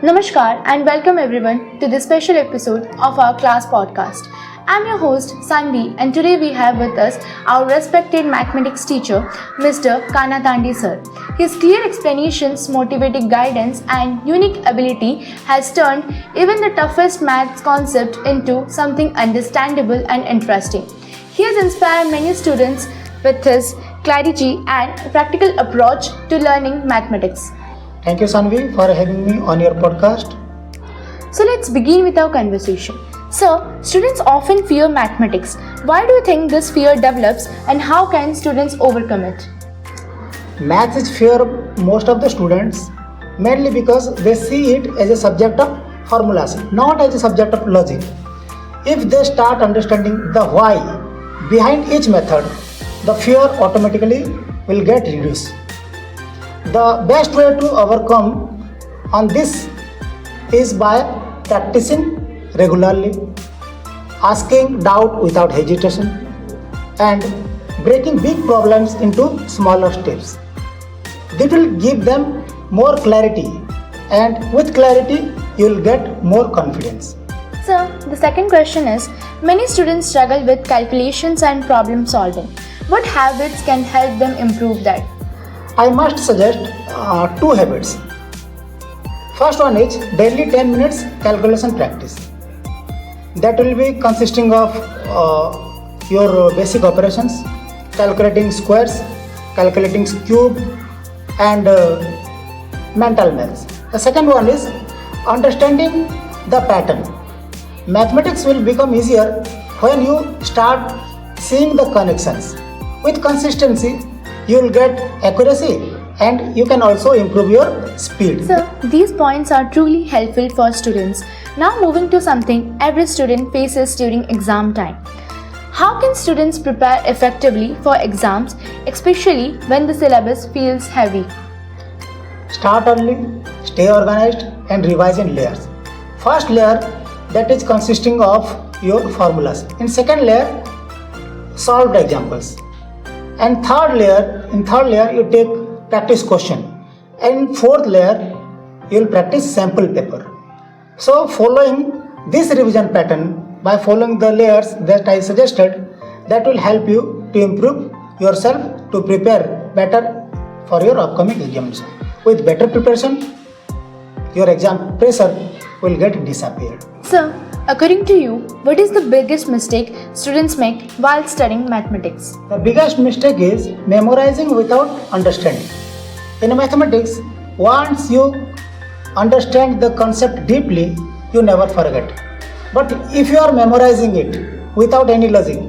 Namaskar and welcome everyone to this special episode of our class podcast. I'm your host Sanvi and today we have with us our respected mathematics teacher Mr. Kanatandi sir. His clear explanations, motivating guidance and unique ability has turned even the toughest maths concept into something understandable and interesting. He has inspired many students with his clarity and practical approach to learning mathematics. Thank you, Sanvi, for having me on your podcast. So let's begin with our conversation. So, students often fear mathematics. Why do you think this fear develops and how can students overcome it? Maths is fear most of the students mainly because they see it as a subject of formulas, not as a subject of logic. If they start understanding the why behind each method, the fear automatically will get reduced. The best way to overcome on this is by practicing regularly, asking doubt without hesitation, and breaking big problems into smaller steps. This will give them more clarity, and with clarity, you will get more confidence. So, the second question is many students struggle with calculations and problem solving. What habits can help them improve that? I must suggest two habits. First one is daily 10 minutes calculation practice. That will be consisting of your basic operations, calculating squares, calculating cube, and mental maths. The second one is understanding the pattern. Mathematics will become easier when you start seeing the connections. With consistency, you will get accuracy and you can also improve your speed. So, these points are truly helpful for students. Now, moving to something every student faces during exam time. How can students prepare effectively for exams, especially when the syllabus feels heavy? Start early, stay organized, and revise in layers. First layer, that is consisting of your formulas. In second layer, solved examples. And in third layer you take practice question. And fourth layer, you will practice sample paper. So following this revision pattern, by following the layers that I suggested, that will help you to improve yourself to prepare better for your upcoming examination. With better preparation, your exam pressure will get disappeared. So, according to you, what is the biggest mistake students make while studying mathematics? The biggest mistake is memorizing without understanding. In mathematics, once you understand the concept deeply, you never forget. But if you are memorizing it without any logic,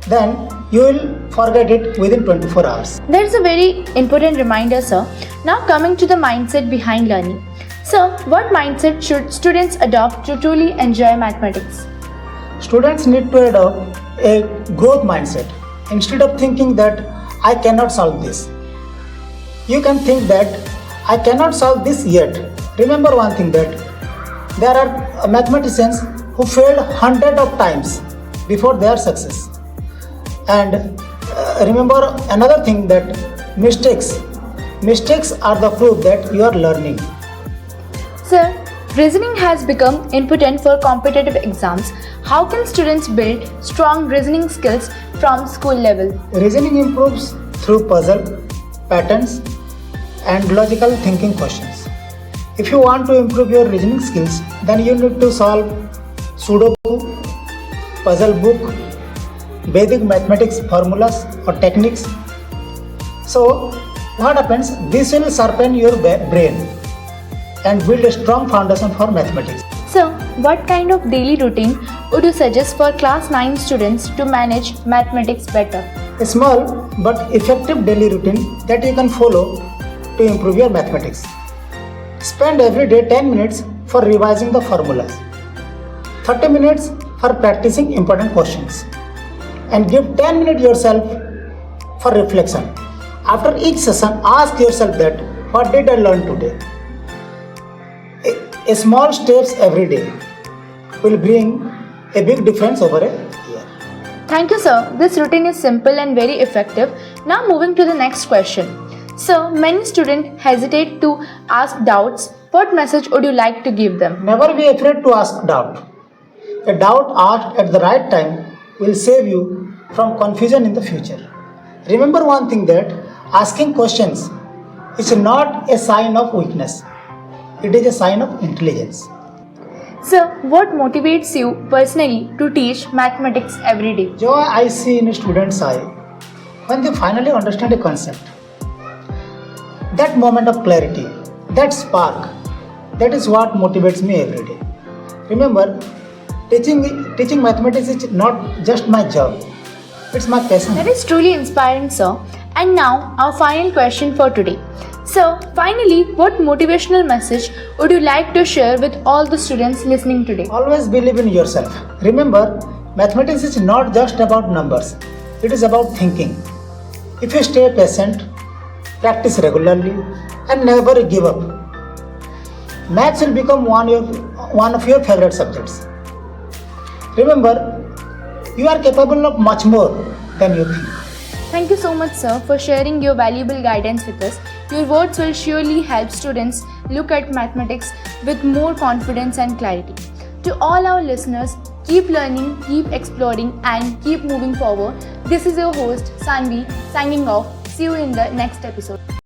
then you will forget it within 24 hours. That's a very important reminder, sir. Now, coming to the mindset behind learning. So, what mindset should students adopt to truly enjoy mathematics? Students need to adopt a growth mindset. Instead of thinking that I cannot solve this, you can think that I cannot solve this yet. Remember one thing, that there are mathematicians who failed hundreds of times before their success. And remember another thing, that mistakes are the proof that you are learning. Sir, reasoning has become important for competitive exams. How can students build strong reasoning skills from school level? Reasoning improves through puzzle, patterns, and logical thinking questions. If you want to improve your reasoning skills, then you need to solve Sudoku, puzzle book, Vedic mathematics formulas or techniques. So, what happens? This will sharpen your brain and build a strong foundation for mathematics. So, what kind of daily routine would you suggest for class 9 students to manage mathematics better? A small but effective daily routine that you can follow to improve your mathematics. Spend every day 10 minutes for revising the formulas, 30 minutes for practicing important questions, and give 10 minutes yourself for reflection. After each session, ask yourself that what did I learn today? A small steps every day will bring a big difference over a year. Thank you, sir. This routine is simple and very effective. Now moving to the next question. So, many students hesitate to ask doubts what message would you like to give them? Never be afraid to ask doubt. A doubt asked at the right time will save you from confusion in the future. Remember one thing, that asking questions is not a sign of weakness. It is a sign of intelligence. Sir, what motivates you personally to teach mathematics every day? Joy I see in a student's eye when they finally understand a concept. That moment of clarity, that spark, that is what motivates me every day. Remember, teaching mathematics is not just my job, it's my passion. That is truly inspiring, sir. And now, our final question for today. So, finally, what motivational message would you like to share with all the students listening today? Always believe in yourself. Remember, mathematics is not just about numbers, it is about thinking. If you stay patient, practice regularly, and never give up, maths will become one of your favorite subjects. Remember, you are capable of much more than you think. Thank you so much, sir, for sharing your valuable guidance with us. Your words will surely help students look at mathematics with more confidence and clarity. To all our listeners, keep learning, keep exploring, and keep moving forward. This is your host, Sanvi, signing off. See you in the next episode.